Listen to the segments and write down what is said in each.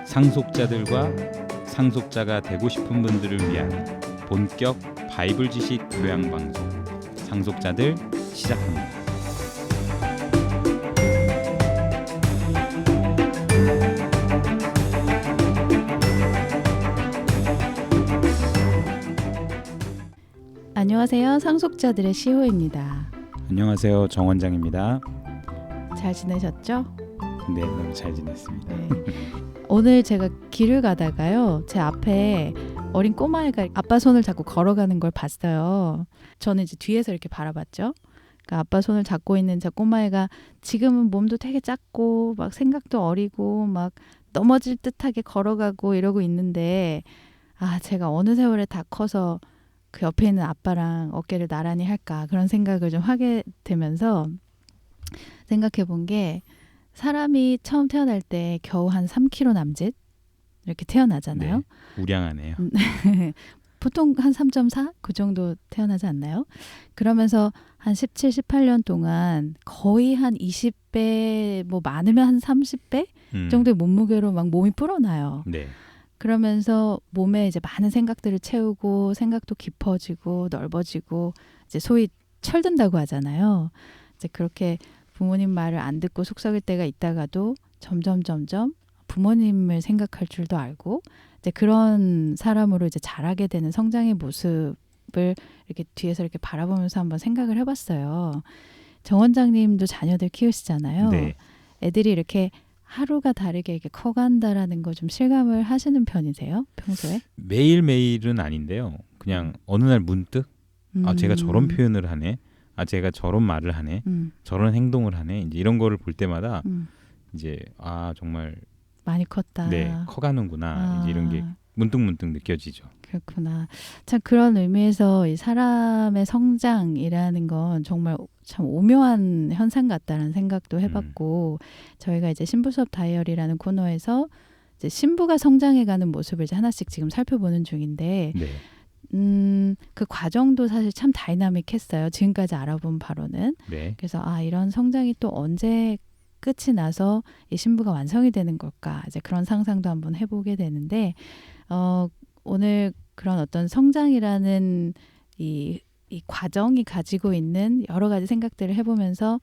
상속자들과 상속자가 되고 싶은 분들을 위한 본격 바이블 지식 교양 방송 상속자들 시작합니다. 안녕하세요. 상속자들의 시호입니다. 안녕하세요. 정 원장입니다. 잘 지내셨죠? 네, 너무 잘 지냈습니다. 네. 오늘 제가 길을 가다가요. 제 앞에 어린 꼬마애가 아빠 손을 잡고 걸어가는 걸 봤어요. 저는 이제 뒤에서 이렇게 바라봤죠. 그러니까 아빠 손을 잡고 있는 저 꼬마애가 지금은 몸도 되게 작고 막 생각도 어리고 막 넘어질 듯하게 걸어가고 이러고 있는데 제가 어느 세월에 다 커서 그 옆에 있는 아빠랑 어깨를 나란히 할까 그런 생각을 좀 하게 되면서 생각해 본 게 사람이 처음 태어날 때 겨우 한 3kg 남짓 이렇게 태어나잖아요. 네, 우량하네요. 보통 한 3.4? 그 정도 태어나지 않나요? 그러면서 한 17, 18년 동안 거의 한 20배, 뭐 많으면 한 30배 정도의 몸무게로 막 몸이 불어나요. 네. 그러면서 몸에 이제 많은 생각들을 채우고 생각도 깊어지고 넓어지고 이제 소위 철든다고 하잖아요. 이제 그렇게 부모님 말을 안 듣고 속 썩일 때가 있다가도 점점 부모님을 생각할 줄도 알고 이제 그런 사람으로 이제 자라게 되는 성장의 모습을 이렇게 뒤에서 이렇게 바라보면서 한번 생각을 해봤어요. 정 원장님도 자녀들 키우시잖아요. 네. 애들이 이렇게 하루가 다르게 이렇게 커간다라는 거 좀 실감을 하시는 편이세요? 평소에? 매일매일은 아닌데요. 그냥 어느 날 문득 제가 저런 표현을 하네. 제가 저런 말을 하네. 저런 행동을 하네. 이제 이런 거를 볼 때마다 이제 정말 많이 컸다. 네, 커가는구나. 이제 이런 게 문득 느껴지죠. 그렇구나. 참 그런 의미에서 이 사람의 성장이라는 건 정말 참 오묘한 현상 같다는 생각도 해봤고 저희가 이제 신부 수업 다이어리라는 코너에서 이제 신부가 성장해가는 모습을 이제 하나씩 지금 살펴보는 중인데 네. 그 과정도 사실 참 다이나믹했어요. 지금까지 알아본 바로는. 네. 그래서 이런 성장이 또 언제 끝이 나서 이 신부가 완성이 되는 걸까? 이제 그런 상상도 한번 해보게 되는데 오늘 그런 어떤 성장이라는 이 과정이 가지고 있는 여러 가지 생각들을 해보면서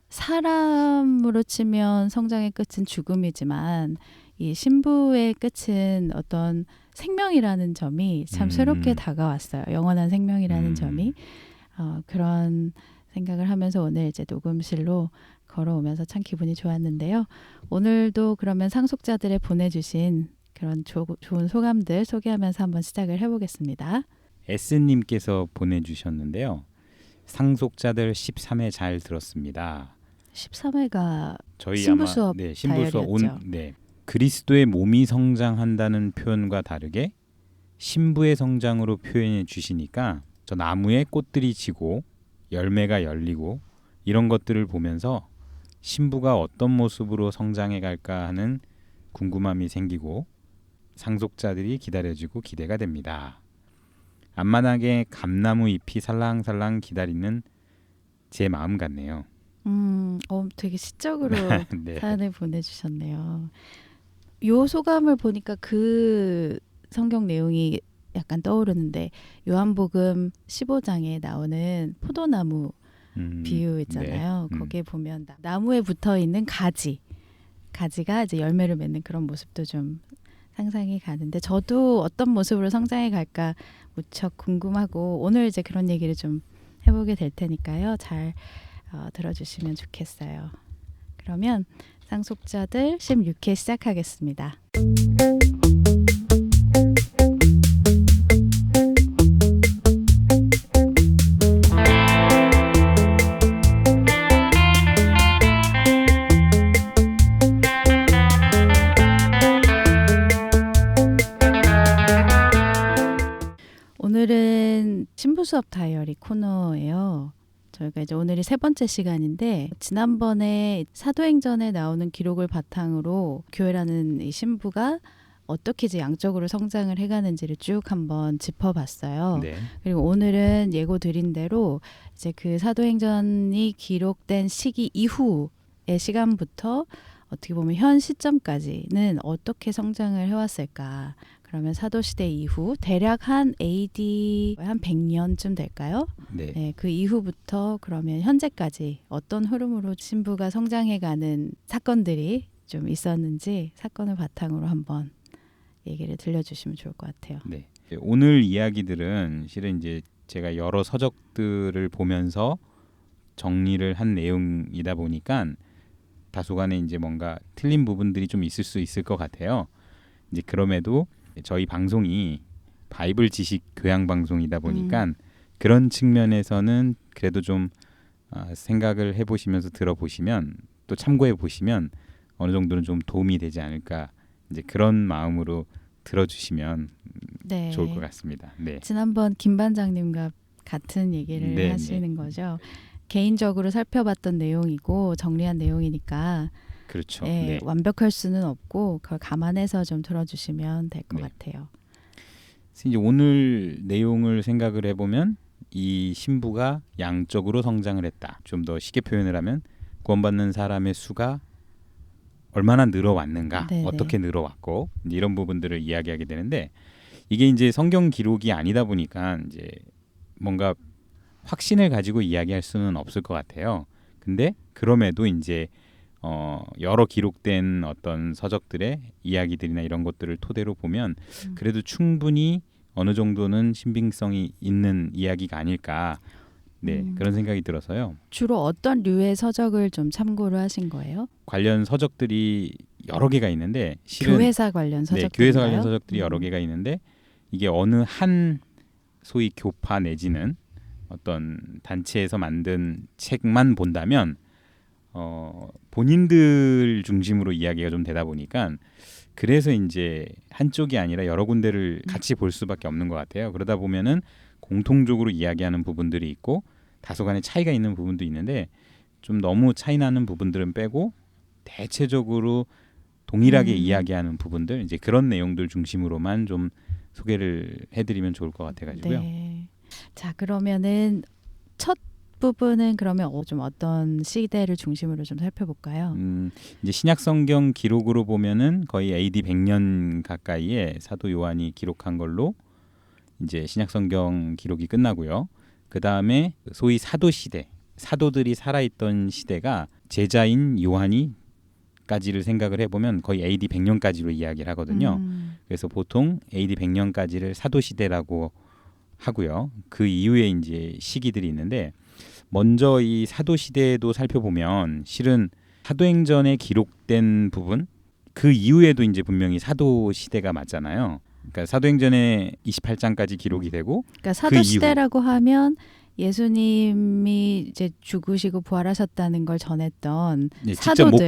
사람으로 치면 성장의 끝은 죽음이지만 이 신부의 끝은 어떤 생명이라는 점이 참 새롭게 다가왔어요. 영원한 생명이라는 점이 그런 생각을 하면서 오늘 이제 녹음실로 걸어오면서 참 기분이 좋았는데요. 오늘도 그러면 상속자들의 보내주신 그런 좋은 소감들 소개하면서 한번 시작을 해보겠습니다. S님께서 보내주셨는데요. 상속자들 13회 잘 들었습니다. 13회가 저희 신부 수업 신부 수업 다이어리였죠. 그리스도의 몸이 성장한다는 표현과 다르게 신부의 성장으로 표현해 주시니까 저 나무에 꽃들이 지고 열매가 열리고 이런 것들을 보면서 신부가 어떤 모습으로 성장해 갈까 하는 궁금함이 생기고 상속자들이 기다려지고 기대가 됩니다. 앞마당에 감나무 잎이 살랑살랑 기다리는 제 마음 같네요. 되게 시적으로 네. 사연을 보내주셨네요. 요 소감을 보니까 그 성경 내용이 약간 떠오르는데 요한복음 15장에 나오는 포도나무 비유 있잖아요. 네. 거기에 보면 나무에 붙어 있는 가지가 이제 열매를 맺는 그런 모습도 좀 상상이 가는데 저도 어떤 모습으로 성장해 갈까 무척 궁금하고 오늘 이제 그런 얘기를 좀 해보게 될 테니까요. 잘 들어주시면 좋겠어요. 그러면 상속자들 16회 시작하겠습니다. 오늘은 신부 수업 다이어리 코너예요. 저희가 이제 오늘이 3번째 시간인데 지난번에 사도행전에 나오는 기록을 바탕으로 교회라는 이 신부가 어떻게 이제 양적으로 성장을 해가는지를 쭉 한번 짚어봤어요. 네. 그리고 오늘은 예고 드린 대로 이제 그 사도행전이 기록된 시기 이후의 시간부터 어떻게 보면 현 시점까지는 어떻게 성장을 해왔을까. 그러면 사도시대 이후 대략 한 AD 한 100년쯤 될까요? 네. 네, 그 이후부터 그러면 현재까지 어떤 흐름으로 신부가 성장해가는 사건들이 좀 있었는지 사건을 바탕으로 한번 얘기를 들려주시면 좋을 것 같아요. 네. 오늘 이야기들은 실은 이제 제가 여러 서적들을 보면서 정리를 한 내용이다 보니까 다소간에 이제 뭔가 틀린 부분들이 좀 있을 수 있을 것 같아요. 이제 그럼에도 저희 방송이 바이블 지식 교양 방송이다 보니까 그런 측면에서는 그래도 좀 생각을 해보시면서 들어보시면 또 참고해 보시면 어느 정도는 좀 도움이 되지 않을까 이제 그런 마음으로 들어주시면 네. 좋을 것 같습니다. 네. 지난번 김 반장님과 같은 얘기를 네, 하시는 거죠. 개인적으로 살펴봤던 내용이고 정리한 내용이니까 그렇죠. 네, 네. 완벽할 수는 없고 그걸 감안해서 좀 들어주시면 될 것 네. 같아요. 그래서 이제 오늘 내용을 생각을 해보면 이 신부가 양적으로 성장을 했다. 좀 더 쉽게 표현을 하면 구원받는 사람의 수가 얼마나 늘어왔는가, 네네. 어떻게 늘어왔고 이제 이런 부분들을 이야기하게 되는데 이게 이제 성경 기록이 아니다 보니까 이제 뭔가 확신을 가지고 이야기할 수는 없을 것 같아요. 근데 그럼에도 이제 여러 기록된 어떤 서적들의 이야기들이나 이런 것들을 토대로 보면 그래도 충분히 어느 정도는 신빙성이 있는 이야기가 아닐까. 네, 그런 생각이 들어서요. 주로 어떤 류의 서적을 좀 참고를 하신 거예요? 관련 서적들이 여러 개가 있는데 실은 교회사 관련 네, 서적들인가요? 교회사 관련 서적들이 여러 개가 있는데 이게 어느 한 소위 교파 내지는 어떤 단체에서 만든 책만 본다면 본인들 중심으로 이야기가 좀 되다 보니까 그래서 이제 한쪽이 아니라 여러 군데를 같이 볼 수밖에 없는 것 같아요. 그러다 보면은 공통적으로 이야기하는 부분들이 있고 다소간의 차이가 있는 부분도 있는데 좀 너무 차이 나는 부분들은 빼고 대체적으로 동일하게 이야기하는 부분들 이제 그런 내용들 중심으로만 좀 소개를 해드리면 좋을 것 같아가지고요. 네. 자 그러면은 첫 부분은 그러면 좀 어떤 시대를 중심으로 좀 살펴볼까요? 이제 신약 성경 기록으로 보면은 거의 AD 100년 가까이에 사도 요한이 기록한 걸로 이제 신약 성경 기록이 끝나고요. 그 다음에 소위 사도 시대, 사도들이 살아있던 시대가 제자인 요한이까지를 생각을 해보면 거의 AD 100년까지로 이야기를 하거든요. 그래서 보통 AD 100년까지를 사도 시대라고 하고요. 그 이후에 이제 시기들이 있는데 먼저 이 사도 시대도 살펴보면 실은 사도행전에 기록된 부분 그 이후에도 이제 분명히 사도 시대가 맞잖아요. 그러니까 사도행전에 28장까지 기록이 되고 그러니까 사도 시대라고 하면 예수님이 이제 죽으시고 부활하셨다는 걸 전했던 네, 사도들,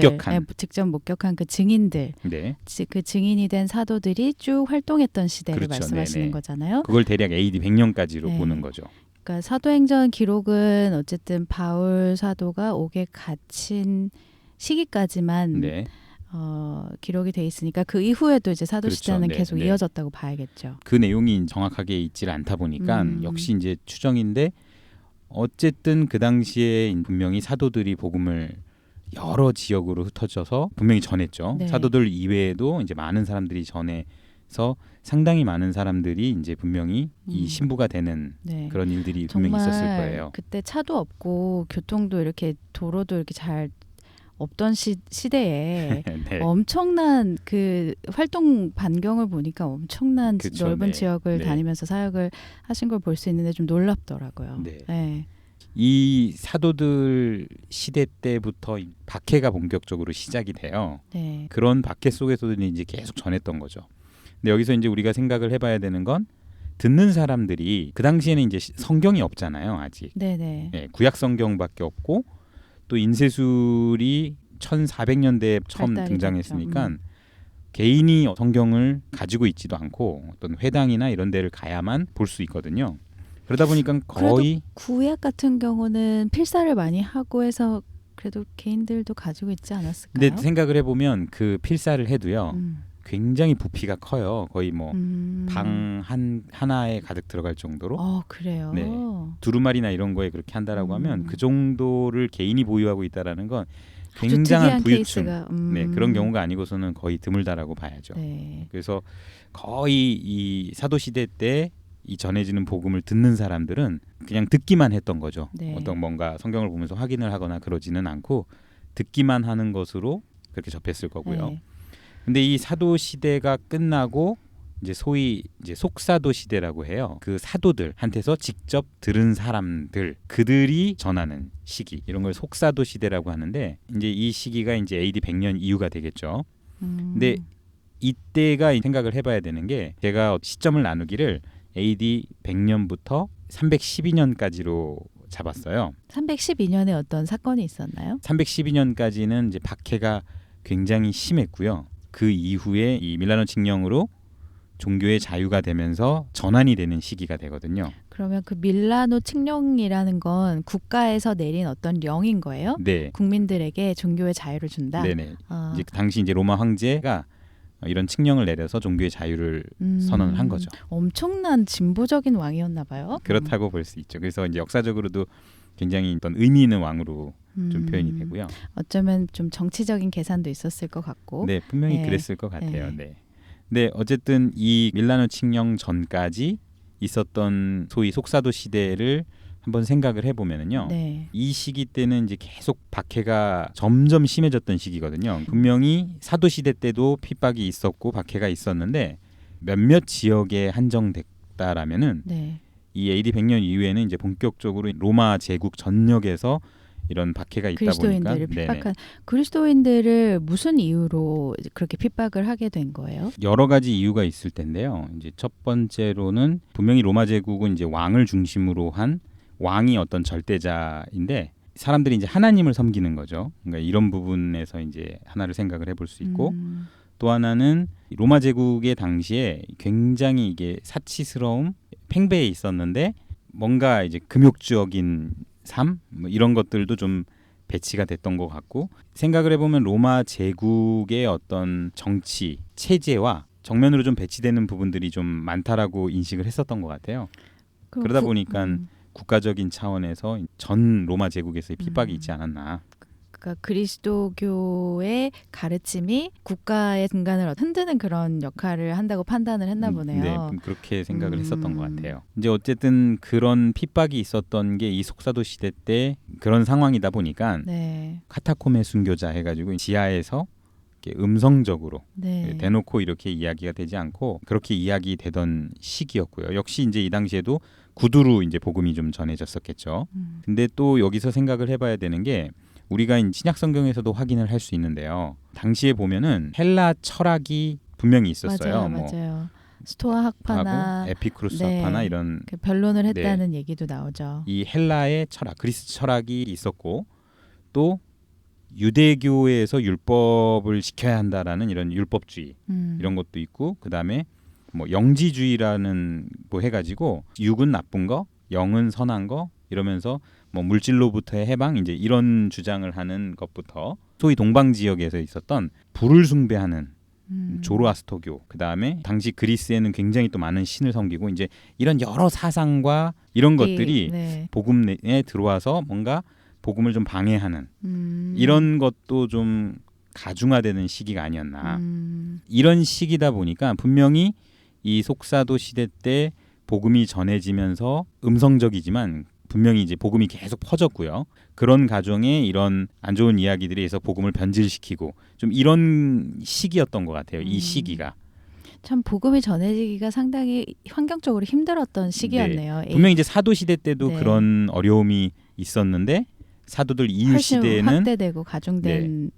직접 목격한 그 증인들, 네. 그 증인이 된 사도들이 쭉 활동했던 시대를 그렇죠. 말씀하시는 네네. 거잖아요. 그걸 대략 AD 100년까지로 네. 보는 거죠. 그러니까 사도행전 기록은 어쨌든 바울 사도가 옥에 갇힌 시기까지만 네. 기록이 돼 있으니까 그 이후에도 이제 사도 그렇죠. 시대는 네, 계속 네. 이어졌다고 봐야겠죠. 그 내용이 정확하게 있질 않다 보니까 역시 이제 추정인데 어쨌든 그 당시에 분명히 사도들이 복음을 여러 지역으로 흩어져서 분명히 전했죠. 네. 사도들 이외에도 이제 많은 사람들이 전해서 상당히 많은 사람들이 이제 분명히 이 신부가 되는 네. 그런 일들이 분명히 있었을 거예요. 그때 차도 없고 교통도 이렇게 도로도 이렇게 잘 없던 시대에 네. 엄청난 그 활동 반경을 보니까 엄청난 그쵸, 넓은 네. 지역을 네. 다니면서 사역을 하신 걸 볼 수 있는데 좀 놀랍더라고요. 네. 네. 이 사도들 시대 때부터 박해가 본격적으로 시작이 돼요. 네. 그런 박해 속에서도 이제 계속 전했던 거죠. 근데 여기서 이제 우리가 생각을 해봐야 되는 건 듣는 사람들이 그 당시에는 이제 성경이 없잖아요, 아직. 네네. 네, 구약 성경밖에 없고 또 인쇄술이 1400년대에 처음 발달이 등장했으니까 개인이 성경을 가지고 있지도 않고 어떤 회당이나 이런 데를 가야만 볼 수 있거든요. 그러다 보니까 거의 구약 같은 경우는 필사를 많이 하고 해서 그래도 개인들도 가지고 있지 않았을까요? 근데 생각을 해보면 그 필사를 해도요. 굉장히 부피가 커요. 거의 뭐 방 하나에 가득 들어갈 정도로. 그래요. 네. 두루마리나 이런 거에 그렇게 한다라고 하면 그 정도를 개인이 보유하고 있다라는 건 굉장한 부유층. 네, 그런 경우가 아니고서는 거의 드물다라고 봐야죠. 네. 그래서 거의 이 사도 시대 때 이 전해지는 복음을 듣는 사람들은 그냥 듣기만 했던 거죠. 네. 어떤 뭔가 성경을 보면서 확인을 하거나 그러지는 않고 듣기만 하는 것으로 그렇게 접했을 거고요. 네. 근데 이 사도 시대가 끝나고 이제 소위 이제 속사도 시대라고 해요. 그 사도들한테서 직접 들은 사람들, 그들이 전하는 시기, 이런 걸 속사도 시대라고 하는데, 이제 이 시기가 이제 AD 100년 이후가 되겠죠. 근데 이때가 생각을 해봐야 되는 게, 제가 시점을 나누기를 AD 100년부터 312년까지로 잡았어요. 312년에 어떤 사건이 있었나요? 312년까지는 이제 박해가 굉장히 심했고요. 그 이후에 이 밀라노 칙령으로 종교의 자유가 되면서 전환이 되는 시기가 되거든요. 그러면 그 밀라노 칙령이라는 건 국가에서 내린 어떤 령인 거예요? 네. 국민들에게 종교의 자유를 준다. 네네. 이제 당시 이제 로마 황제가 이런 칙령을 내려서 종교의 자유를 선언을 한 거죠. 엄청난 진보적인 왕이었나 봐요. 그렇다고 볼 수 있죠. 그래서 이제 역사적으로도 굉장히 어떤 의미 있는 왕으로 좀 표현이 되고요. 어쩌면 좀 정치적인 계산도 있었을 것 같고. 네, 분명히 네. 그랬을 것 같아요. 네. 네, 어쨌든 이 밀라노 칙령 전까지 있었던 소위 속사도 시대를 한번 생각을 해보면은요. 네. 이 시기 때는 이제 계속 박해가 점점 심해졌던 시기거든요. 분명히 사도 시대 때도 핍박이 있었고 박해가 있었는데 몇몇 지역에 한정됐다라면은 네. 이 AD 100년 이후에는 이제 본격적으로 로마 제국 전역에서 이런 박해가 있다 보니까 그리스도인들을 핍박한 그리스도인들을 무슨 이유로 그렇게 핍박을 하게 된 거예요? 여러 가지 이유가 있을 텐데요. 이제 첫 번째로는 분명히 로마 제국은 이제 왕을 중심으로 한 왕이 어떤 절대자인데 사람들이 이제 하나님을 섬기는 거죠. 그러니까 이런 부분에서 이제 하나를 생각을 해볼 수 있고 또 하나는 로마 제국의 당시에 굉장히 이게 사치스러움, 팽배해 있었는데 뭔가 이제 금욕적인 삶 뭐 이런 것들도 좀 배치가 됐던 것 같고 생각을 해보면 로마 제국의 어떤 정치 체제와 정면으로 좀 배치되는 부분들이 좀 많다라고 인식을 했었던 것 같아요. 그러다 보니까 국가적인 차원에서 전 로마 제국에서의 핍박이 있지 않았나. 그러니까 그리스도교의 가르침이 국가의 근간을 흔드는 그런 역할을 한다고 판단을 했나 보네요. 네, 그렇게 생각을 했었던 것 같아요. 이제 어쨌든 그런 핍박이 있었던 게 이 속사도 시대 때 그런 상황이다 보니까 네. 카타콤의 순교자 해가지고 지하에서 이렇게 음성적으로 네. 대놓고 이렇게 이야기가 되지 않고 그렇게 이야기되던 시기였고요. 역시 이제 이 당시에도 구두로 이제 복음이 좀 전해졌었겠죠. 근데 또 여기서 생각을 해봐야 되는 게 우리가 신약 성경에서도 확인을 할 수 있는데요. 당시에 보면은 헬라 철학이 분명히 있었어요. 맞아요. 스토아 학파나 에피쿠로스 네. 학파나 이런 그 변론을 했다는 얘기도 나오죠. 이 헬라의 철학, 그리스 철학이 있었고 또 유대교에서 율법을 지켜야 한다라는 이런 율법주의 이런 것도 있고 그다음에 뭐 영지주의라는 뭐 해가지고 육은 나쁜 거, 영은 선한 거 이러면서 뭐 물질로부터의 해방 이제 이런 주장을 하는 것부터 소위 동방 지역에서 있었던 불을 숭배하는 조로아스터교 그다음에 당시 그리스에는 굉장히 또 많은 신을 섬기고 이제 이런 여러 사상과 이런 것들이 네. 복음에 들어와서 뭔가 복음을 좀 방해하는 이런 것도 좀 가중화되는 시기가 아니었나. 이런 시기다 보니까 분명히 이 속사도 시대 때 복음이 전해지면서 음성적이지만 분명히 이제 복음이 계속 퍼졌고요. 그런 가정에 이런 안 좋은 이야기들에 의해서 복음을 변질시키고 좀 이런 시기였던 것 같아요. 이 시기가. 참 복음이 전해지기가 상당히 환경적으로 힘들었던 시기였네요. 네. 분명히 이제 사도 시대 때도 네. 그런 어려움이 있었는데 사도들 이후 시대에는 확대되고 가중된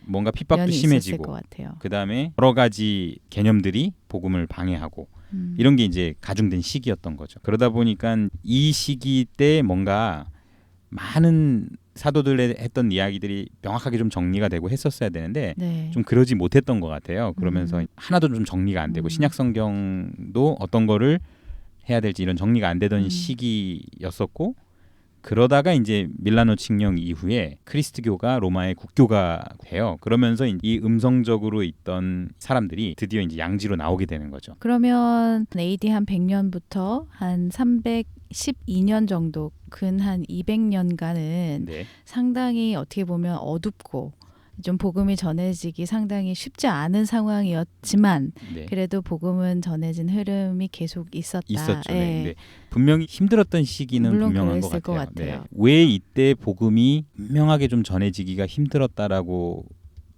뭔가 핍박도 심해지고 그다음에 여러 가지 개념들이 복음을 방해하고 이런 게 이제 가중된 시기였던 거죠. 그러다 보니까 이 시기 때 뭔가 많은 사도들의 했던 이야기들이 명확하게 좀 정리가 되고 했었어야 되는데 네. 좀 그러지 못했던 것 같아요. 그러면서 하나도 좀 정리가 안 되고 신약 성경도 어떤 거를 해야 될지 이런 정리가 안 되던 시기였었고 그러다가 이제 밀라노 칙령 이후에 크리스트교가 로마의 국교가 돼요. 그러면서 이 음성적으로 있던 사람들이 드디어 이제 양지로 나오게 되는 거죠. 그러면 AD 한 100년부터 한 312년 정도 근 한 200년간은 네. 상당히 어떻게 보면 어둡고 좀 복음이 전해지기 상당히 쉽지 않은 상황이었지만 네. 그래도 복음은 전해진 흐름이 계속 있었다. 있었죠. 예. 네. 네. 분명히 힘들었던 시기는 물론 분명한 것 그랬을 것 같아요. 같아요. 네. 왜 이때 복음이 분명하게 좀 전해지기가 힘들었다라고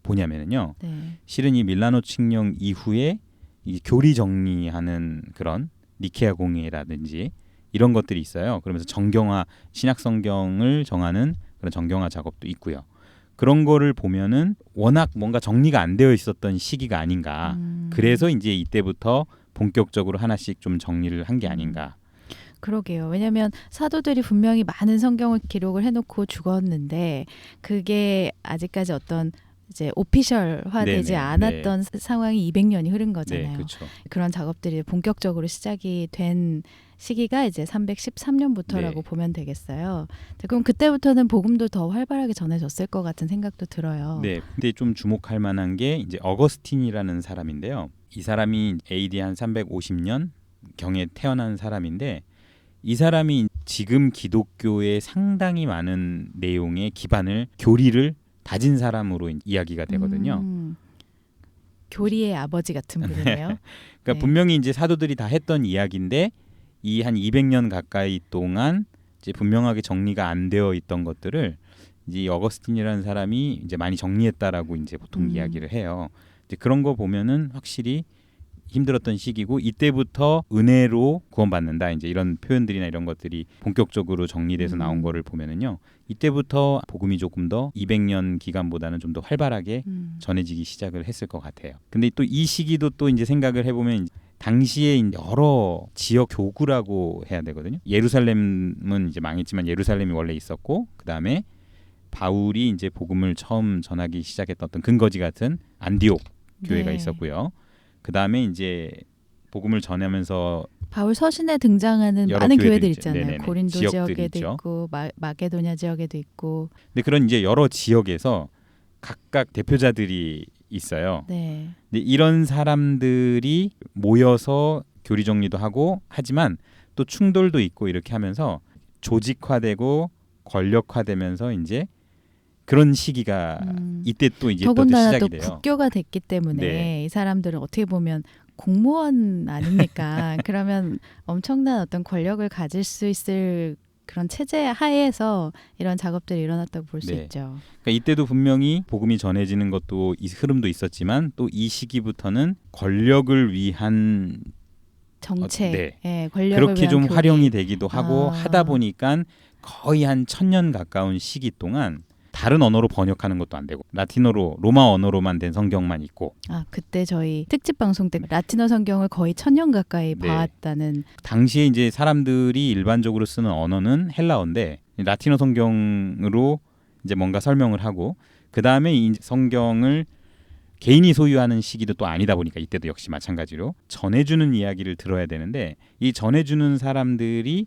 보냐면요. 네. 실은 이 밀라노 칙령 이후에 이 교리 정리하는 그런 니케아 공의라든지 이런 것들이 있어요. 그러면서 정경화 신약 성경을 정하는 그런 정경화 작업도 있고요. 그런 거를 보면은 워낙 뭔가 정리가 안 되어 있었던 시기가 아닌가. 그래서 이제 이때부터 본격적으로 하나씩 좀 정리를 한 게 아닌가. 그러게요. 왜냐하면 사도들이 분명히 많은 성경을 기록을 해놓고 죽었는데 그게 아직까지 어떤 이제 오피셜화되지 네네, 않았던 상황이 200년이 흐른 네, 거잖아요. 그렇죠. 그런 작업들이 본격적으로 시작이 된 시기가 이제 313년부터라고 네. 보면 되겠어요. 그럼 그때부터는 복음도 더 활발하게 전해졌을 것 같은 생각도 들어요. 네, 근데 좀 주목할 만한 게 이제 어거스틴이라는 사람인데요. 이 사람이 AD 한 350년 경에 태어난 사람인데 이 사람이 지금 기독교의 상당히 많은 내용의 기반을 교리를 다진 사람으로 이야기가 되거든요. 교리의 아버지 같은 분이네요. 그러니까 네. 분명히 이제 사도들이 다 했던 이야기인데 이 한 200년 가까이 동안 이제 분명하게 정리가 안 되어 있던 것들을 이제 이 어거스틴이라는 사람이 이제 많이 정리했다라고 이제 보통 이야기를 해요. 이제 그런 거 보면은 확실히 힘들었던 시기고 이때부터 은혜로 구원받는다 이제 이런 표현들이나 이런 것들이 본격적으로 정리돼서 나온 거를 보면은요. 이때부터 복음이 조금 더 200년 기간보다는 좀 더 활발하게 전해지기 시작을 했을 것 같아요. 근데 또 이 시기도 또 이제 생각을 해보면 당시에 여러 지역 교구라고 해야 되거든요. 예루살렘은 이제 망했지만 예루살렘이 원래 있었고 그 다음에 바울이 이제 복음을 처음 전하기 시작했던 어떤 근거지 같은 안디옥 교회가 네. 있었고요. 그 다음에 이제 복음을 전하면서 바울 서신에 등장하는 여러 많은 교회들이 교회들 있죠. 있잖아요. 네네네. 고린도 지역들이 지역에도 있죠. 있고 마게도냐 지역에도 있고. 근데 그런 이제 여러 지역에서 각각 대표자들이 있어요. 네. 근데 이런 사람들이 모여서 교리 정리도 하고 하지만 또 충돌도 있고 이렇게 하면서 조직화되고 권력화되면서 이제 그런 시기가 이때 또 이제 또 더군다나 시작이 또 돼요. 국교가 됐기 때문에 네. 이 사람들은 어떻게 보면 공무원 아닙니까? 그러면 엄청난 어떤 권력을 가질 수 있을 그런 체제 하에서 이런 작업들이 일어났다고 볼 수 네. 있죠. 그러니까 이때도 분명히 복음이 전해지는 것도 이 흐름도 있었지만 또 이 시기부터는 권력을 위한 정책, 네. 예, 권력을 그렇게 위한 좀 교리. 활용이 되기도 하고 아. 하다 보니까 거의 한 1000년 가까운 시기 동안 다른 언어로 번역하는 것도 안 되고 라틴어로 로마 언어로만 된 성경만 있고 그때 저희 특집 방송 때 라틴어 성경을 거의 1000년 가까이 네. 봐왔다는. 당시에 이제 사람들이 일반적으로 쓰는 언어는 헬라어인데 라틴어 성경으로 이제 뭔가 설명을 하고 그 다음에 이 성경을 개인이 소유하는 시기도 또 아니다 보니까 이때도 역시 마찬가지로 전해주는 이야기를 들어야 되는데 이 전해주는 사람들이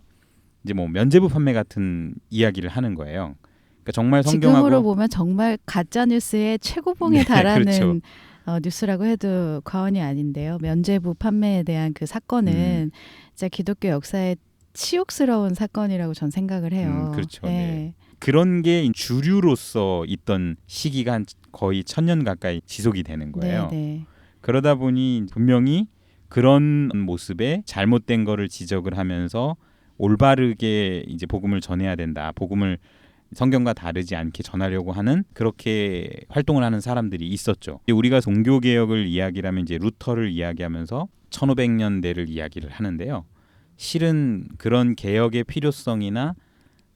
이제 뭐 면죄부 판매 같은 이야기를 하는 거예요. 그러니까 정말 성경하고 지금으로 보면 정말 가짜 뉴스의 최고봉에 네, 달하는 그렇죠. 뉴스라고 해도 과언이 아닌데요. 면죄부 판매에 대한 그 사건은 진짜 기독교 역사의 치욕스러운 사건이라고 전 생각을 해요. 그렇죠. 예. 네. 그런 게 주류로서 있던 시기가 한 거의 1000년 가까이 지속이 되는 거예요. 네. 그러다 보니 분명히 그런 모습에 잘못된 거를 지적을 하면서 올바르게 이제 복음을 전해야 된다. 복음을 성경과 다르지 않게 전하려고 하는 그렇게 활동을 하는 사람들이 있었죠. 우리가 종교 개혁을 이야기하면 이제 루터를 이야기하면서 1500년대를 이야기를 하는데요. 실은 그런 개혁의 필요성이나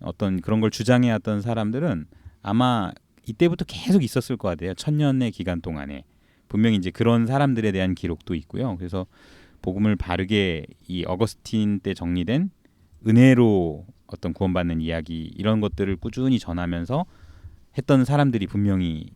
어떤 그런 걸 주장해왔던 사람들은 아마 이때부터 계속 있었을 것 같아요. 1000년의 기간 동안에 분명히 이제 그런 사람들에 대한 기록도 있고요. 그래서 복음을 바르게 이 어거스틴 때 정리된 은혜로 어떤 구원받는 이야기 이런 것들을 꾸준히 전하면서 했던 사람들이 분명히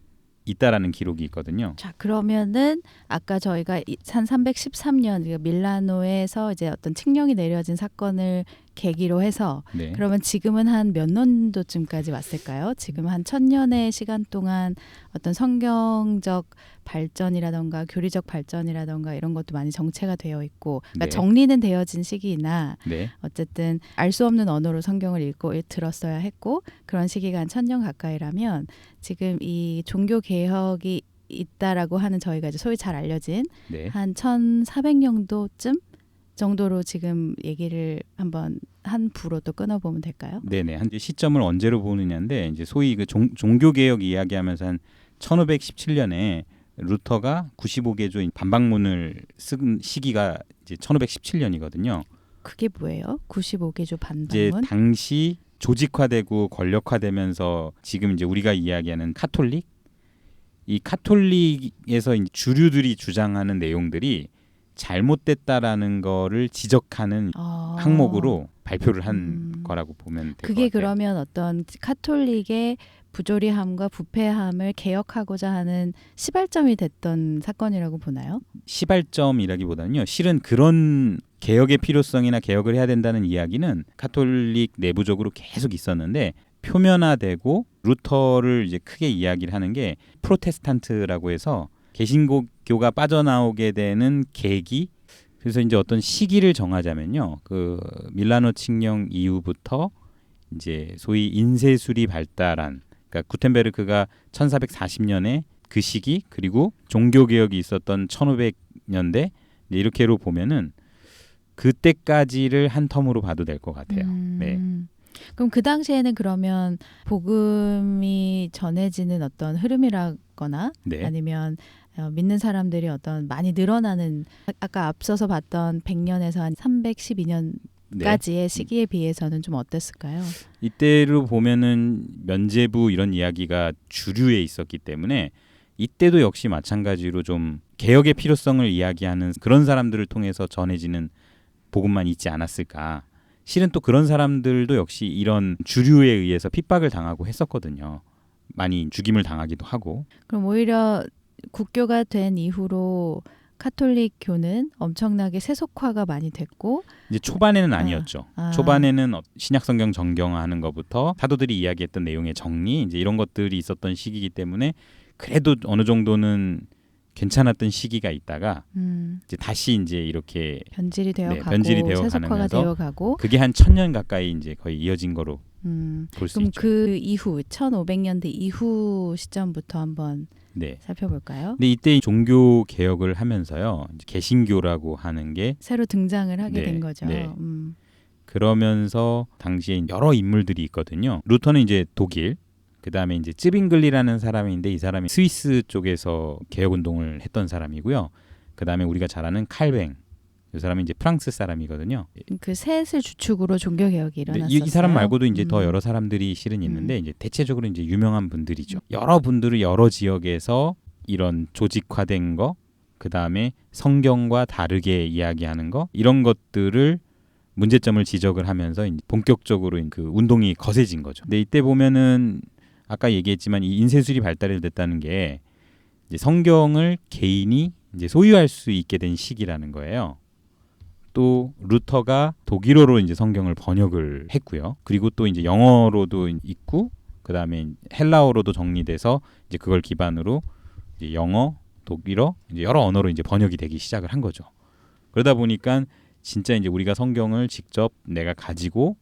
있다라는 기록이 있거든요. 자, 그러면은 아까 저희가 한 313년 밀라노에서 이제 어떤 칙령이 내려진 사건을 계기로 해서 네. 그러면 지금은 한 몇 년도쯤까지 왔을까요? 지금 한 1000년의 시간 동안 어떤 성경적 발전이라던가 교리적 발전이라던가 이런 것도 많이 정체가 되어 있고 그러니까 네. 정리는 되어진 시기이나 네. 어쨌든 알 수 없는 언어로 성경을 읽고 들었어야 했고 그런 시기가 한 1000년 가까이라면 지금 이 종교 개혁이 있다라고 하는 저희가 이제 소위 잘 알려진 네. 한 1400년도쯤 정도로 지금 얘기를 한번 한 부로 또 끊어보면 될까요? 네네. 한 시점을 언제로 보느냐인데 이제 소위 그 종교 개혁 이야기하면서 한 1517년에 루터가 95개조 반박문을 쓴 시기가 이제 1517년이거든요. 그게 뭐예요? 95개조 이제 반박문? 당시 조직화되고 권력화되면서 지금 이제 우리가 이야기하는 카톨릭 이 카톨릭에서 이제 주류들이 주장하는 내용들이 잘못됐다라는 거를 지적하는 항목으로 발표를 한 거라고 보면 될 것 같아요. 그게 그러면 어떤 카톨릭의 부조리함과 부패함을 개혁하고자 하는 시발점이 됐던 사건이라고 보나요? 시발점이라기보다는요. 실은 그런 개혁의 필요성이나 개혁을 해야 된다는 이야기는 카톨릭 내부적으로 계속 있었는데 표면화되고 루터를 이제 크게 이야기를 하는 게 프로테스탄트라고 해서 개신교가 빠져나오게 되는 계기. 그래서 이제 어떤 시기를 정하자면요. 그 밀라노 칙령 이후부터 이제 소위 인쇄술이 발달한 그러니까 구텐베르크가 1440년에 그 시기 그리고 종교 개혁이 있었던 1500년대 이렇게로 보면은 그때까지를 한 텀으로 봐도 될 것 같아요. 네. 그럼 그 당시에는 그러면 복음이 전해지는 어떤 흐름이라거나 네. 아니면 믿는 사람들이 어떤 많이 늘어나는 아까 앞서서 봤던 100년에서 한 312년까지의 네. 시기에 비해서는 좀 어땠을까요? 이때로 보면은 면죄부 이런 이야기가 주류에 있었기 때문에 이때도 역시 마찬가지로 좀 개혁의 필요성을 이야기하는 그런 사람들을 통해서 전해지는 복음만 있지 않았을까. 실은 또 그런 사람들도 역시 이런 주류에 의해서 핍박을 당하고 했었거든요. 많이 죽임을 당하기도 하고. 그럼 오히려 국교가 된 이후로 카톨릭교는 엄청나게 세속화가 많이 됐고 이제 초반에는 아니었죠. 아. 초반에는 신약성경 정경화하는 것부터 사도들이 이야기했던 내용의 정리 이제 이런 것들이 있었던 시기이기 때문에 그래도 어느 정도는 괜찮았던 시기가 있다가 이제 다시 이제 이렇게 변질이 되어 가고 변질이 되어 세속화가 가면서 되어 가고 그게 한 1000년 가까이 이제 거의 이어진 거로 볼 수 그럼 있죠. 그 이후 1500년대 이후 시점부터 한번 네. 살펴볼까요? 근데 이때 종교 개혁을 하면서요. 이제 개신교라고 하는 게 새로 등장을 하게 네, 된 거죠. 네. 그러면서 당시에 여러 인물들이 있거든요. 루터는 이제 독일, 그다음에 이제 쯔빙글리라는 사람인데 이 사람이 스위스 쪽에서 개혁 운동을 했던 사람이고요. 그다음에 우리가 잘 아는 칼뱅. 이 사람은 이제 프랑스 사람이거든요. 그 셋을 주축으로 종교 개혁이 일어났어요. 이 사람 말고도 이제 더 여러 사람들이 실은 있는데 이제 대체적으로 이제 유명한 분들이죠. 여러 분들이 여러 지역에서 이런 조직화된 거, 그다음에 성경과 다르게 이야기하는 거 이런 것들을 문제점을 지적을 하면서 이제 본격적으로 그 운동이 거세진 거죠. 근데 이때 보면은 아까 얘기했지만 이 인쇄술이 발달이 됐다는 게 이제 성경을 개인이 이제 소유할 수 있게 된 시기라는 거예요. 또 루터가 독일어로 이제 성경을 번역을 했고요. 그리고 또 이제 영어로도 있고 그다음에 헬라어로도 정리돼서 이제 그걸 기반으로 이제 영어, 독일어 이제 여러 언어로 이제 번역이 되기 시작을 한 거죠. 그러다 보니까 진짜 이제 우리가 성경을 직접 내가 가지고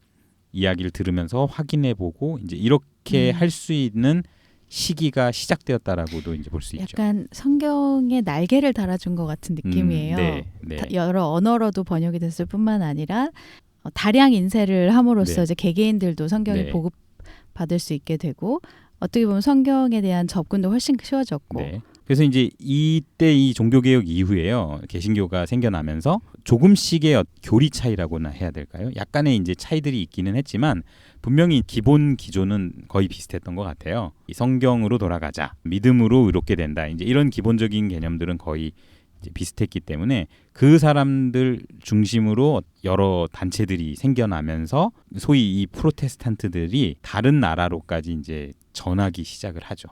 이야기를 들으면서 확인해 보고 이제 이렇게 할 수 있는 시기가 시작되었다라고도 이제 볼 수 있죠. 약간 성경에 날개를 달아준 것 같은 느낌이에요. 네. 여러 언어로도 번역이 됐을 뿐만 아니라 다량 인쇄를 함으로써 네. 이제 개개인들도 성경을 네. 보급받을 수 있게 되고 어떻게 보면 성경에 대한 접근도 훨씬 쉬워졌고 네. 그래서 이제 이때 이 종교개혁 이후에요. 개신교가 생겨나면서 조금씩의 교리 차이라고나 해야 될까요? 약간의 이제 차이들이 있기는 했지만 분명히 기본 기조는 거의 비슷했던 것 같아요. 이 성경으로 돌아가자, 믿음으로 의롭게 된다. 이제 이런 기본적인 개념들은 거의 이제 비슷했기 때문에 그 사람들 중심으로 여러 단체들이 생겨나면서 소위 이 프로테스탄트들이 다른 나라로까지 이제 전하기 시작을 하죠.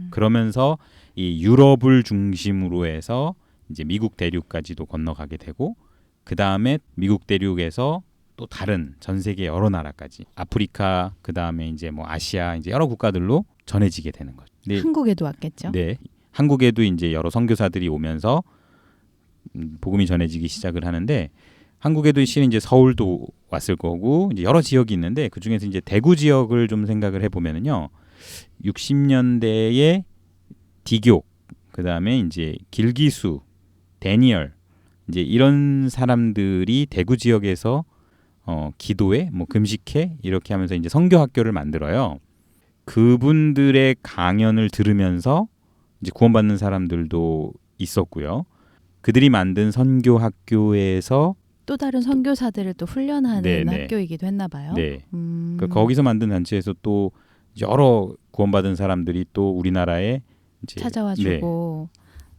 그러면서 이 유럽을 중심으로 해서 이제 미국 대륙까지도 건너가게 되고 그 다음에 미국 대륙에서 또 다른 전 세계 여러 나라까지 아프리카 그다음에 이제 뭐 아시아 이제 여러 국가들로 전해지게 되는 거죠. 네, 한국에도 왔겠죠. 네. 한국에도 이제 여러 선교사들이 오면서 복음이 전해지기 시작을 하는데 한국에도 실은 이제 서울도 왔을 거고 이제 여러 지역이 있는데 그 중에서 이제 대구 지역을 좀 생각을 해보면은요 60년대에 디교 그다음에 이제 길기수 데니얼 이제 이런 사람들이 대구 지역에서 기도회 뭐 금식회 이렇게 하면서 이제 선교 학교를 만들어요. 그분들의 강연을 들으면서 이제 구원받는 사람들도 있었고요. 그들이 만든 선교 학교에서 또 다른 선교사들을 또 훈련하는 네네. 학교이기도 했나 봐요. 네. 그 거기서 만든 단체에서 또 여러 구원받은 사람들이 또 우리나라에 이제 찾아와주고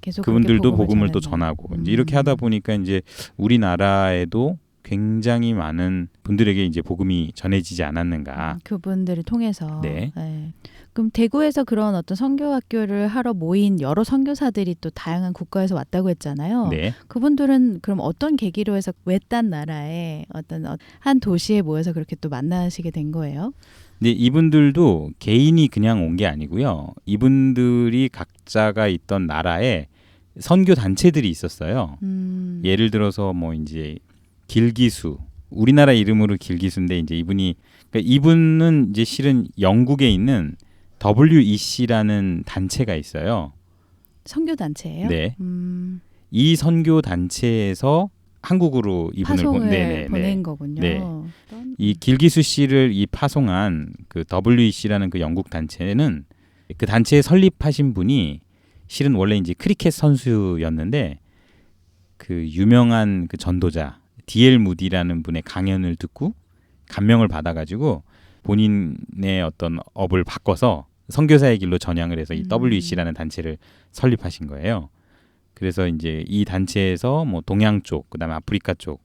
계속 그분들도 그렇게 복음을 또 전했네요. 전하고 이제 이렇게 하다 보니까 이제 우리나라에도 굉장히 많은 분들에게 이제 복음이 전해지지 않았는가. 그분들을 통해서. 네. 네. 그럼 대구에서 그런 어떤 선교학교를 하러 모인 여러 선교사들이 또 다양한 국가에서 왔다고 했잖아요. 네. 그분들은 그럼 어떤 계기로 해서 외딴 나라에 어떤 한 도시에 모여서 그렇게 또 만나시게 된 거예요? 근데 이분들도 개인이 그냥 온 게 아니고요. 이분들이 각자가 있던 나라에 선교 단체들이 있었어요. 예를 들어서 뭐 이제 길기수, 우리나라 이름으로 길기수인데 이제 그러니까 이분은 이제 실은 영국에 있는 WEC라는 단체가 있어요. 선교 단체예요? 네. 이 선교 단체에서 한국으로 이분을 파송을 보낸 거군요. 네. 이 길기수 씨를 이 파송한 그 WEC라는 그 영국 단체는 그 단체 설립하신 분이 실은 원래 이제 크리켓 선수였는데 그 유명한 그 전도자 D.L. 무디라는 분의 강연을 듣고 감명을 받아가지고 본인의 어떤 업을 바꿔서 선교사의 길로 전향을 해서 이 WEC라는 단체를 설립하신 거예요. 그래서 이제 이 단체에서 뭐 동양 쪽, 그다음에 아프리카 쪽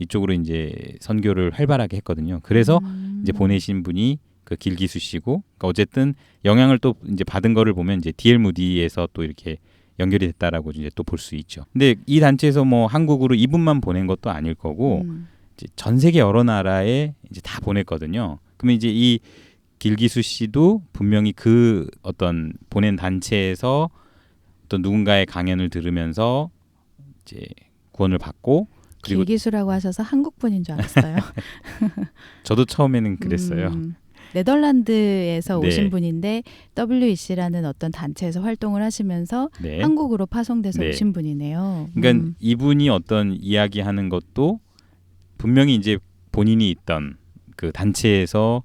이쪽으로 이제 선교를 활발하게 했거든요. 그래서 이제 보내신 분이 그 길기수 씨고, 그러니까 어쨌든 영향을 또 이제 받은 거를 보면 이제 D.L. 무디에서 또 이렇게 연결이 됐다라고 이제 또 볼 수 있죠. 근데 이 단체에서 뭐 한국으로 이분만 보낸 것도 아닐 거고 이제 전 세계 여러 나라에 이제 다 보냈거든요. 그러면 이제 이 길기수 씨도 분명히 그 어떤 보낸 단체에서 어떤 누군가의 강연을 들으면서 이제 구원을 받고 그리고 길기수라고 하셔서 한국 분인 줄 알았어요. 저도 처음에는 그랬어요. 네덜란드에서 네. 오신 분인데 WEC라는 어떤 단체에서 활동을 하시면서 네. 한국으로 파송돼서 네. 오신 분이네요. 그러니까 이분이 어떤 이야기하는 것도 분명히 이제 본인이 있던 그 단체에서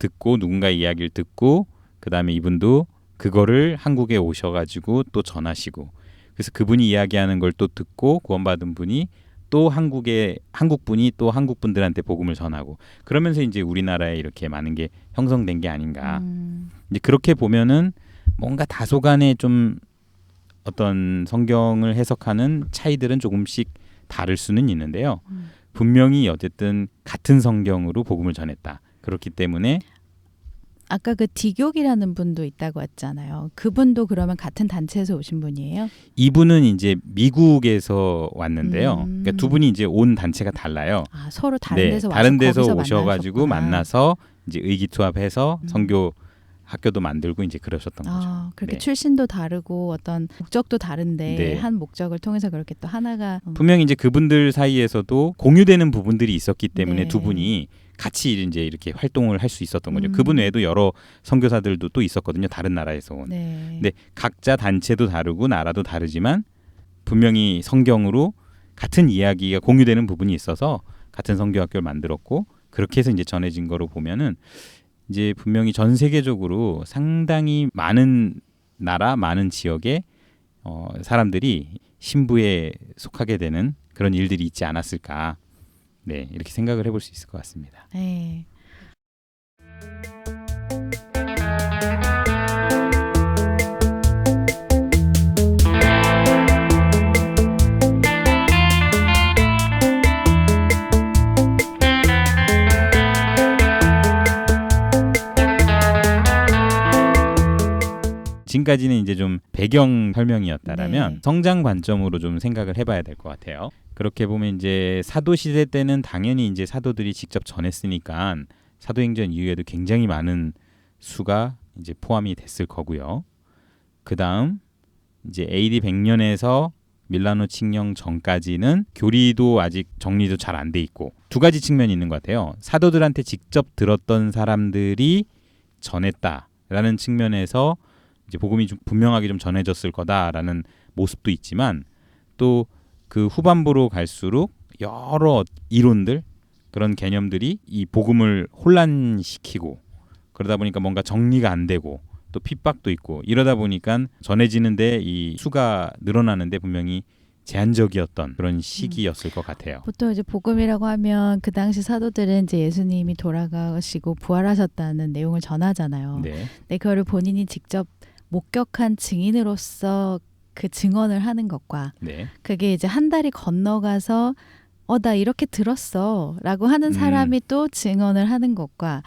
듣고 누군가의 이야기를 듣고 그다음에 이분도 그거를 한국에 오셔가지고 또 전하시고 그래서 그분이 이야기하는 걸 또 듣고 구원받은 분이 또 한국 분이 또 한국 분들한테 복음을 전하고 그러면서 이제 우리나라에 이렇게 많은 게 형성된 게 아닌가. 이제 그렇게 보면은 뭔가 다소간의 좀 어떤 성경을 해석하는 차이들은 조금씩 다를 수는 있는데요. 분명히 어쨌든 같은 성경으로 복음을 전했다. 그렇기 때문에 아까 그 디교기라는 분도 있다고 했잖아요. 그분도 그러면 같은 단체에서 오신 분이에요? 이분은 이제 미국에서 왔는데요. 그러니까 두 분이 이제 온 단체가 달라요. 아, 서로 다른 데서 와서 다른 데서 거기서 오셔가지고 만나셨구나. 만나서 이제 의기투합해서 선교 학교도 만들고 이제 그러셨던 거죠. 그렇게 네. 출신도 다르고 어떤 목적도 다른데 네. 한 목적을 통해서 그렇게 또 하나가 분명히 이제 그분들 사이에서도 공유되는 부분들이 있었기 때문에 네. 두 분이 같이 이제 이렇게 활동을 할 수 있었던 거죠. 그분 외에도 여러 선교사들도 또 있었거든요. 다른 나라에서 온. 네. 근데 각자 단체도 다르고 나라도 다르지만 분명히 성경으로 같은 이야기가 공유되는 부분이 있어서 같은 선교학교를 만들었고 그렇게 해서 이제 전해진 거로 보면은 이제 분명히 전 세계적으로 상당히 많은 나라, 많은 지역의 사람들이 신부에 속하게 되는 그런 일들이 있지 않았을까. 네, 이렇게 생각을 해볼 수 있을 것 같습니다. 네. 지금까지는 이제 좀 배경 설명이었다라면 네. 성장 관점으로 좀 생각을 해봐야 될 것 같아요. 그렇게 보면 이제 사도 시대 때는 당연히 이제 사도들이 직접 전했으니까 사도행전 이후에도 굉장히 많은 수가 이제 포함이 됐을 거고요. 그다음 이제 AD 100년에서 밀라노 칙령 전까지는 교리도 아직 정리도 잘 안 돼 있고 두 가지 측면이 있는 것 같아요. 사도들한테 직접 들었던 사람들이 전했다라는 측면에서 이제 복음이 좀 분명하게 좀 전해졌을 거다라는 모습도 있지만 또 그 후반부로 갈수록 여러 이론들 그런 개념들이 이 복음을 혼란시키고 그러다 보니까 뭔가 정리가 안 되고 또 핍박도 있고 이러다 보니까 전해지는데 이 수가 늘어나는데 분명히 제한적이었던 그런 시기였을 것 같아요. 보통 이제 복음이라고 하면 그 당시 사도들은 이제 예수님이 돌아가시고 부활하셨다는 내용을 전하잖아요. 네. 근데 그거를 본인이 직접 목격한 증인으로서 그 증언을 하는 것과 네. 그게 이제 한 달이 건너가서 나 이렇게 들었어 라고 하는 사람이 또 증언을 하는 것과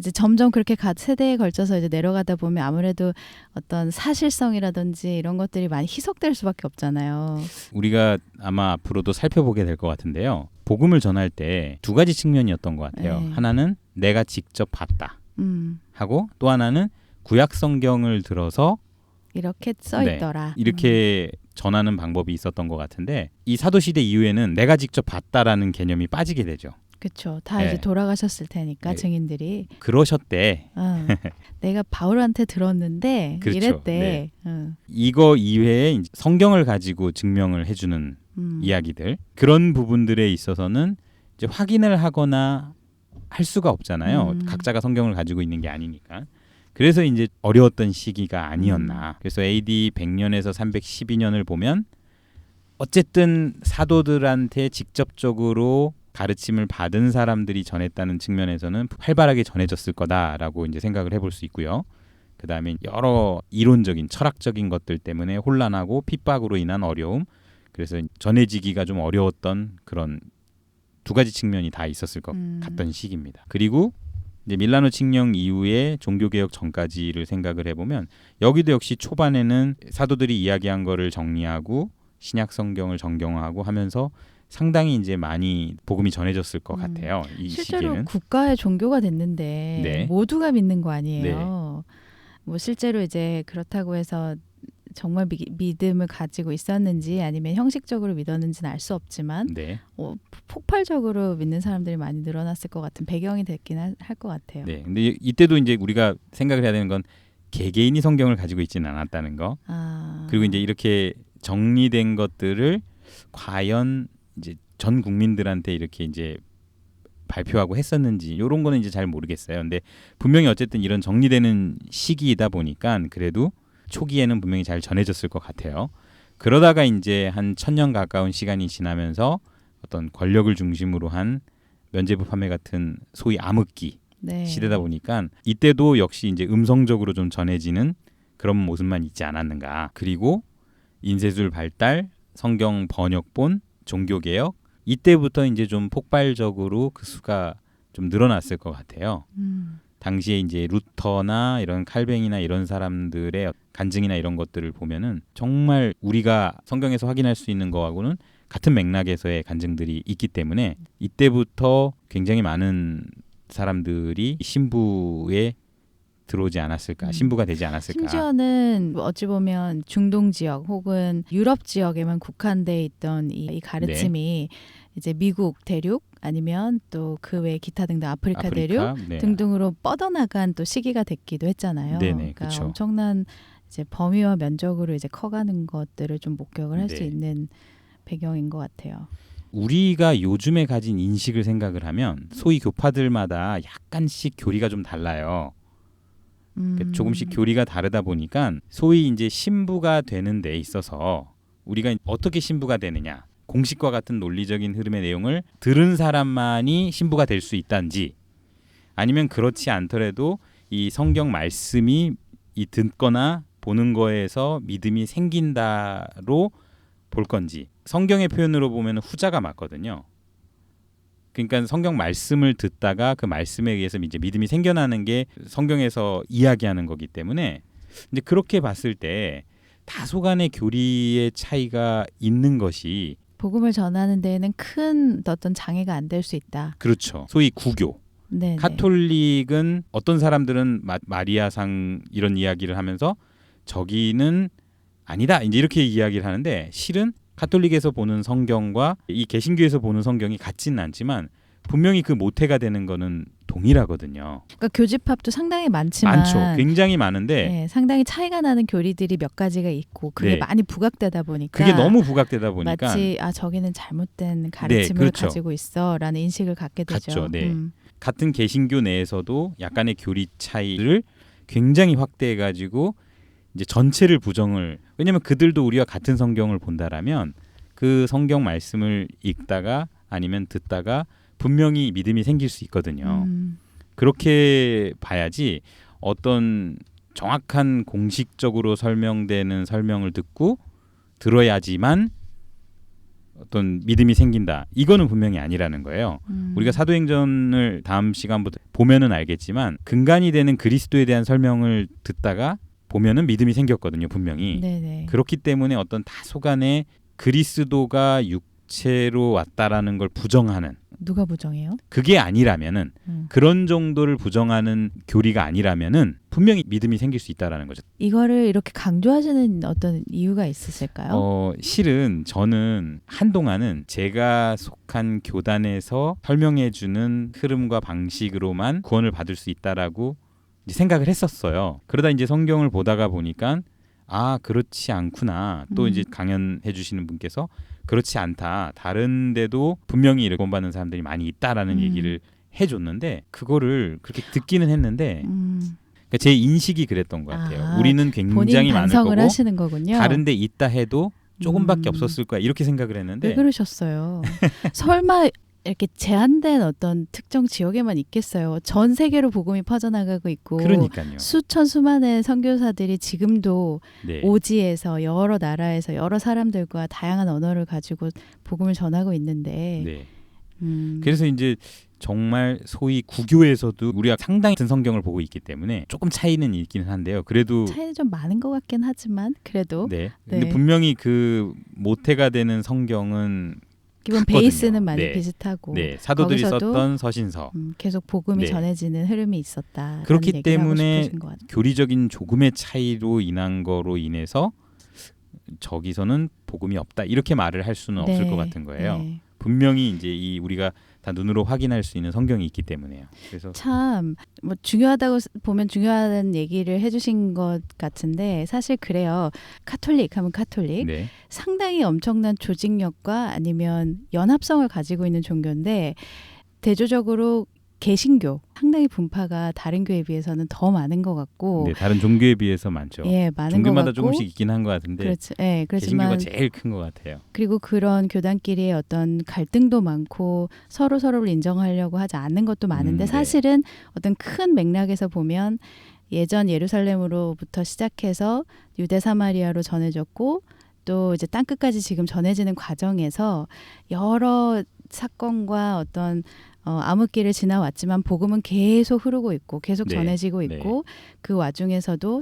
이제 점점 그렇게 각 세대에 걸쳐서 이제 내려가다 보면 아무래도 어떤 사실성이라든지 이런 것들이 많이 희석될 수밖에 없잖아요. 우리가 아마 앞으로도 살펴보게 될 것 같은데요. 복음을 전할 때 두 가지 측면이었던 것 같아요. 네. 하나는 내가 직접 봤다 하고 또 하나는 구약 성경을 들어서 이렇게 써 있더라. 이렇게 전하는 방법이 있었던 것 같은데 이 사도시대 이후에는 내가 직접 봤다라는 개념이 빠지게 되죠. 그렇죠. 다 네. 이제 돌아가셨을 테니까 네. 증인들이. 그러셨대. 내가 바울한테 들었는데 그렇죠. 이랬대. 이거 이외에 이제 성경을 가지고 증명을 해주는 이야기들 그런 부분들에 있어서는 이제 확인을 하거나 할 수가 없잖아요. 각자가 성경을 가지고 있는 게 아니니까. 그래서 이제 어려웠던 시기가 아니었나. 그래서 AD 100년에서 312년을 보면 어쨌든 사도들한테 직접적으로 가르침을 받은 사람들이 전했다는 측면에서는 활발하게 전해졌을 거다라고 이제 생각을 해볼 수 있고요. 그 다음에 여러 이론적인 철학적인 것들 때문에 혼란하고 핍박으로 인한 어려움, 그래서 전해지기가 좀 어려웠던 그런 두 가지 측면이 다 있었을 것 같던 시기입니다. 그리고 이제 밀라노 칙령 이후에 종교개혁 전까지를 생각을 해보면 여기도 역시 초반에는 사도들이 이야기한 거를 정리하고 신약 성경을 정경화하고 하면서 상당히 이제 많이 복음이 전해졌을 것 같아요. 이 실제로 시기에는. 국가의 종교가 됐는데 네. 모두가 믿는 거 아니에요. 뭐 실제로 이제 그렇다고 해서 정말 믿음을 가지고 있었는지 아니면 형식적으로 믿었는지는 알 수 없지만 네. 폭발적으로 믿는 사람들이 많이 늘어났을 것 같은 배경이 됐긴 할 것 같아요. 네. 근데 이때도 이제 우리가 생각을 해야 되는 건 개개인이 성경을 가지고 있지는 않았다는 거. 그리고 이제 이렇게 정리된 것들을 과연 이제 전 국민들한테 이렇게 이제 발표하고 했었는지 이런 거는 이제 잘 모르겠어요. 근데 분명히 어쨌든 이런 정리되는 시기이다 보니까 그래도 초기에는 분명히 잘 전해졌을 것 같아요. 그러다가 이제 한 1000년 가까운 시간이 지나면서 어떤 권력을 중심으로 한 면죄부 판매 같은 소위 암흑기 네. 시대다 보니까 이때도 역시 이제 음성적으로 좀 전해지는 그런 모습만 있지 않았는가. 그리고 인쇄술 발달, 성경 번역본, 종교개혁 이때부터 이제 좀 폭발적으로 그 수가 좀 늘어났을 것 같아요. 당시에 이제 루터나 이런 칼뱅이나 이런 사람들의 간증이나 이런 것들을 보면은 정말 우리가 성경에서 확인할 수 있는 거하고는 같은 맥락에서의 간증들이 있기 때문에 이때부터 굉장히 많은 사람들이 신부에 들어오지 않았을까, 신부가 되지 않았을까. 심지어는 어찌 보면 중동 지역 혹은 유럽 지역에만 국한돼 있던 이 가르침이 이제 미국 대륙 아니면 또 그 외 기타 등등 아프리카 대륙 등등으로 뻗어나간 또 시기가 됐기도 했잖아요. 네네, 그러니까 그쵸. 엄청난 이제 범위와 면적으로 이제 커가는 것들을 좀 목격을 할 수 있는 배경인 것 같아요. 우리가 요즘에 가진 인식을 생각을 하면 소위 교파들마다 약간씩 교리가 좀 달라요. 조금씩 교리가 다르다 보니까 소위 이제 신부가 되는 데 있어서 우리가 어떻게 신부가 되느냐, 공식과 같은 논리적인 흐름의 내용을 들은 사람만이 신부가 될 수 있다는지, 아니면 그렇지 않더라도 이 성경 말씀이 이 듣거나 보는 거에서 믿음이 생긴다로 볼 건지. 성경의 표현으로 보면 후자가 맞거든요. 그러니까 성경 말씀을 듣다가 그 말씀에 의해서 이제 믿음이 생겨나는 게 성경에서 이야기하는 거기 때문에 이제 그렇게 봤을 때 다소간의 교리의 차이가 있는 것이 복음을 전하는 데에는 큰 어떤 장애가 안 될 수 있다. 그렇죠. 소위 구교. 네네. 카톨릭은 어떤 사람들은 마리아상 이런 이야기를 하면서 저기는 아니다 이제 이렇게 이야기를 하는데 실은 카톨릭에서 보는 성경과 이 개신교에서 보는 성경이 같지는 않지만 분명히 그 모태가 되는 거는 동일하거든요. 그러니까 교집합도 상당히 많지만 많죠. 굉장히 많은데 네, 상당히 차이가 나는 교리들이 몇 가지가 있고 그게 네. 많이 부각되다 보니까 그게 너무 부각되다 보니까 마치 저기는 잘못된 가르침을 그렇죠. 가지고 있어라는 인식을 갖게 되죠. 같죠. 네. 같은 개신교 내에서도 약간의 교리 차이를 굉장히 확대해가지고 이제 전체를 부정을 왜냐하면 그들도 우리와 같은 성경을 본다라면 그 성경 말씀을 읽다가 아니면 듣다가 분명히 믿음이 생길 수 있거든요. 그렇게 봐야지 어떤 정확한 공식적으로 설명되는 설명을 듣고 들어야지만 어떤 믿음이 생긴다. 이거는 분명히 아니라는 거예요. 우리가 사도행전을 다음 시간부터 보면은 알겠지만 근간이 되는 그리스도에 대한 설명을 듣다가 보면은 믿음이 생겼거든요. 분명히. 네네. 그렇기 때문에 어떤 다소간의 그리스도가 육체로 왔다라는 걸 부정하는 누가 부정해요? 그게 아니라면은 그런 정도를 부정하는 교리가 아니라면은 분명히 믿음이 생길 수 있다라는 거죠. 이거를 이렇게 강조하시는 어떤 이유가 있으실까요? 실은 저는 한동안은 제가 속한 교단에서 설명해주는 흐름과 방식으로만 구원을 받을 수 있다라고 이제 생각을 했었어요. 그러다 이제 성경을 보다가 보니까 그렇지 않구나. 또 이제 강연해 주시는 분께서 그렇지 않다. 다른 데도 분명히 이렇게 구원받는 사람들이 많이 있다라는 얘기를 해줬는데 그거를 그렇게 듣기는 했는데 그러니까 제 인식이 그랬던 것 같아요. 우리는 굉장히 많을 거고 하시는 거군요. 다른 데 있다 해도 조금밖에 없었을 거야. 이렇게 생각을 했는데 왜 그러셨어요? 설마 이렇게 제한된 어떤 특정 지역에만 있겠어요. 전 세계로 복음이 퍼져나가고 있고 그러니까요. 수천 수만의 선교사들이 지금도 네. 오지에서 여러 나라에서 여러 사람들과 다양한 언어를 가지고 복음을 전하고 있는데 네. 그래서 이제 정말 소위 구교에서도 우리가 상당히 같은 성경을 보고 있기 때문에 조금 차이는 있기는 한데요. 그래도 차이는 좀 많은 것 같긴 하지만 그래도 네. 네. 근데 분명히 그 모태가 되는 성경은 기본 같거든요. 베이스는 많이 네. 비슷하고 네, 사도들이 거기서도 썼던 서신서 계속 복음이 네. 전해지는 흐름이 있었다. 그렇기 때문에 교리적인 조금의 차이로 인한 거로 인해서 저기서는 복음이 없다 이렇게 말을 할 수는 네. 없을 것 같은 거예요. 네. 분명히 이제 이 우리가 다 눈으로 확인할 수 있는 성경이 있기 때문에요. 그래서 참 뭐 중요하다고 보면 중요한 얘기를 해주신 것 같은데 사실 그래요. 카톨릭 하면 카톨릭 네. 상당히 엄청난 조직력과 아니면 연합성을 가지고 있는 종교인데 대조적으로 개신교 상당히 분파가 다른 교회에 비해서는 더 많은 것 같고 네, 다른 종교에 비해서 많죠. 예, 많은 것 종교마다 같고 조금씩 있긴 한 것 같은데 그렇죠. 예, 개신교가 그렇지만 제일 큰 것 같아요. 그리고 그런 교단끼리의 어떤 갈등도 많고 서로를 인정하려고 하지 않는 것도 많은데 네. 사실은 어떤 큰 맥락에서 보면 예전 예루살렘으로부터 시작해서 유대 사마리아로 전해졌고 또 이제 땅끝까지 지금 전해지는 과정에서 여러 사건과 어떤 암흑기를 지나왔지만 복음은 계속 흐르고 있고 계속 네. 전해지고 있고 그 와중에서도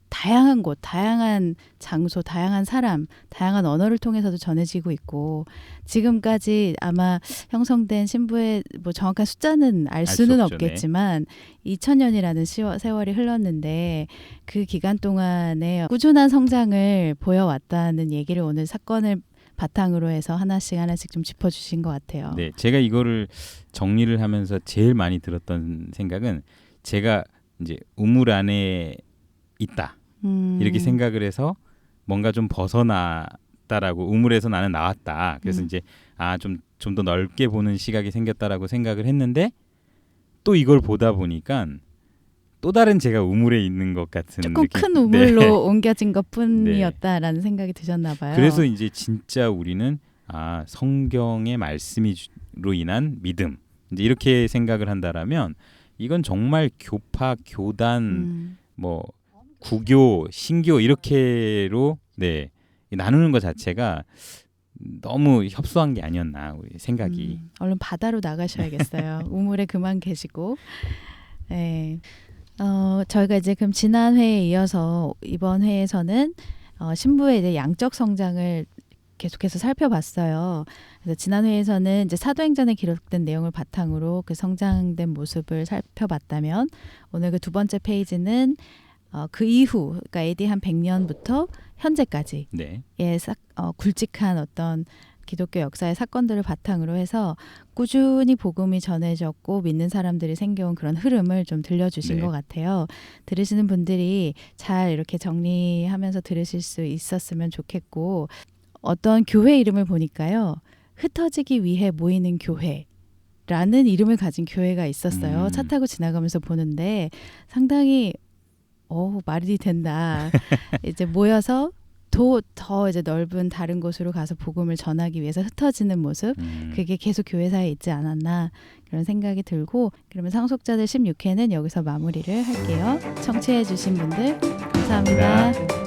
다양한 곳, 다양한 장소, 다양한 사람, 다양한 언어를 통해서도 전해지고 있고 지금까지 아마 형성된 신부의 뭐 정확한 숫자는 알 수는 없죠. 없겠지만 2000년이라는 세월이 흘렀는데 그 기간 동안에 꾸준한 성장을 보여왔다는 얘기를 오늘 사건을 바탕으로 해서 하나씩 좀 짚어주신 것 같아요. 네, 제가 이거를 정리를 하면서 제일 많이 들었던 생각은 제가 이제 우물 안에 있다 이렇게 생각을 해서 뭔가 좀 벗어났다라고 우물에서 나는 나왔다. 그래서 이제 좀 더 넓게 보는 시각이 생겼다라고 생각을 했는데 또 이걸 보다 보니까 또 다른 제가 우물에 있는 것 같은 조금 느낌. 큰 우물로 네. 옮겨진 것뿐이었다라는 생각이 드셨나 봐요. 그래서 이제 진짜 우리는 성경의 말씀으로 인한 믿음 이제 이렇게 생각을 한다라면 이건 정말 교파, 교단, 뭐 구교, 신교 이렇게로 나누는 것 자체가 너무 협소한 게 아니었나 우리 생각이. 얼른 바다로 나가셔야겠어요. 우물에 그만 계시고. 네. 저희가 이제 그럼 지난 회에 이어서 이번 회에서는 신부의 이제 양적 성장을 계속해서 살펴봤어요. 그래서 지난 회에서는 이제 사도행전에 기록된 내용을 바탕으로 그 성장된 모습을 살펴봤다면 오늘 그 두 번째 페이지는 그 이후, 그러니까 AD 한 100년부터 현재까지 네. 굵직한 어떤 기독교 역사의 사건들을 바탕으로 해서 꾸준히 복음이 전해졌고 믿는 사람들이 생겨온 그런 흐름을 좀 들려주신 네. 것 같아요. 들으시는 분들이 잘 이렇게 정리하면서 들으실 수 있었으면 좋겠고, 어떤 교회 이름을 보니까요. 흩어지기 위해 모이는 교회라는 이름을 가진 교회가 있었어요. 차 타고 지나가면서 보는데 상당히 말이 된다. 이제 모여서 더 이제 넓은 다른 곳으로 가서 복음을 전하기 위해서 흩어지는 모습, 그게 계속 교회사에 있지 않았나 그런 생각이 들고, 그러면 상속자들 16회는 여기서 마무리를 할게요. 청취해 주신 분들 감사합니다.